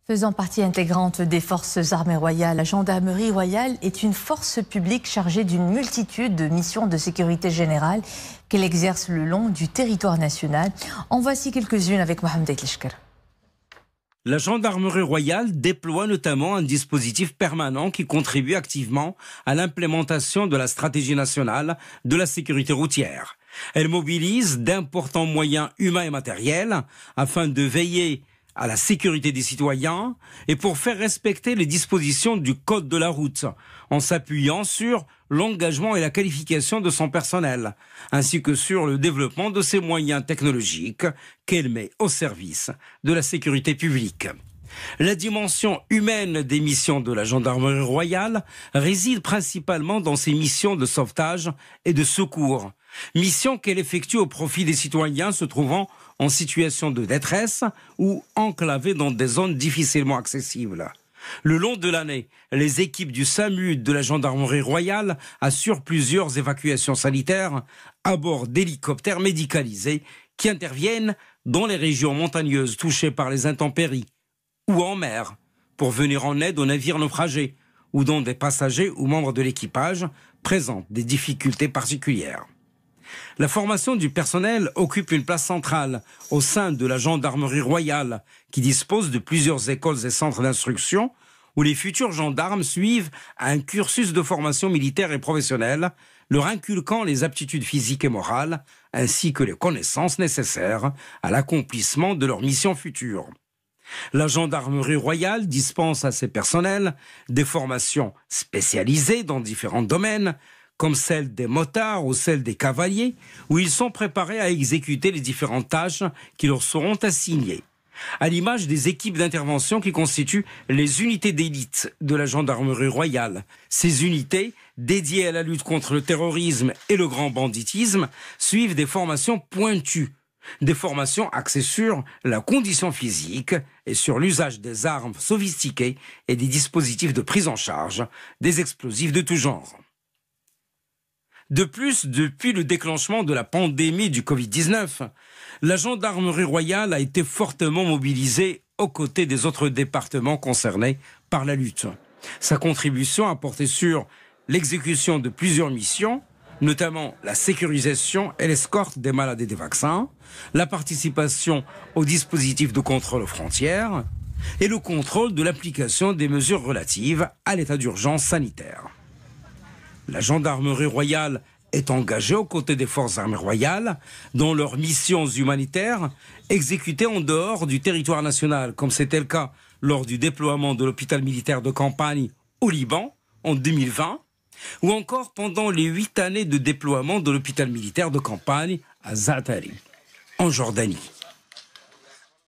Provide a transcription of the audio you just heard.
Faisant partie intégrante des forces armées royales, la gendarmerie royale est une force publique chargée d'une multitude de missions de sécurité générale qu'elle exerce le long du territoire national. En voici quelques-unes avec Mohamed Aitleshker. La gendarmerie royale déploie notamment un dispositif permanent qui contribue activement à l'implémentation de la stratégie nationale de la sécurité routière. Elle mobilise d'importants moyens humains et matériels afin de veiller à la sécurité des citoyens et pour faire respecter les dispositions du Code de la route, en s'appuyant sur l'engagement et la qualification de son personnel, ainsi que sur le développement de ses moyens technologiques qu'elle met au service de la sécurité publique. La dimension humaine des missions de la gendarmerie royale réside principalement dans ses missions de sauvetage et de secours, missions qu'elle effectue au profit des citoyens se trouvant en situation de détresse ou enclavés dans des zones difficilement accessibles. Le long de l'année, les équipes du SAMU de la gendarmerie royale assurent plusieurs évacuations sanitaires à bord d'hélicoptères médicalisés qui interviennent dans les régions montagneuses touchées par les intempéries ou en mer pour venir en aide aux navires naufragés ou dont des passagers ou membres de l'équipage présentent des difficultés particulières. La formation du personnel occupe une place centrale au sein de la gendarmerie royale qui dispose de plusieurs écoles et centres d'instruction où les futurs gendarmes suivent un cursus de formation militaire et professionnelle, leur inculquant les aptitudes physiques et morales ainsi que les connaissances nécessaires à l'accomplissement de leur mission future. La gendarmerie royale dispense à ses personnels des formations spécialisées dans différents domaines, comme celle des motards ou celle des cavaliers, où ils sont préparés à exécuter les différentes tâches qui leur seront assignées. À l'image des équipes d'intervention qui constituent les unités d'élite de la gendarmerie royale. Ces unités, dédiées à la lutte contre le terrorisme et le grand banditisme, suivent des formations pointues. Des formations axées sur la condition physique et sur l'usage des armes sophistiquées et des dispositifs de prise en charge des explosifs de tout genre. De plus, depuis le déclenchement de la pandémie du Covid-19, la gendarmerie royale a été fortement mobilisée aux côtés des autres départements concernés par la lutte. Sa contribution a porté sur l'exécution de plusieurs missions, notamment la sécurisation et l'escorte des malades et des vaccins, la participation au dispositif de contrôle aux frontières et le contrôle de l'application des mesures relatives à l'état d'urgence sanitaire. La gendarmerie royale est engagée aux côtés des forces armées royales dans leurs missions humanitaires exécutées en dehors du territoire national, comme c'était le cas lors du déploiement de l'hôpital militaire de campagne au Liban en 2020, ou encore pendant les 8 années de déploiement de l'hôpital militaire de campagne à Zaatari, en Jordanie.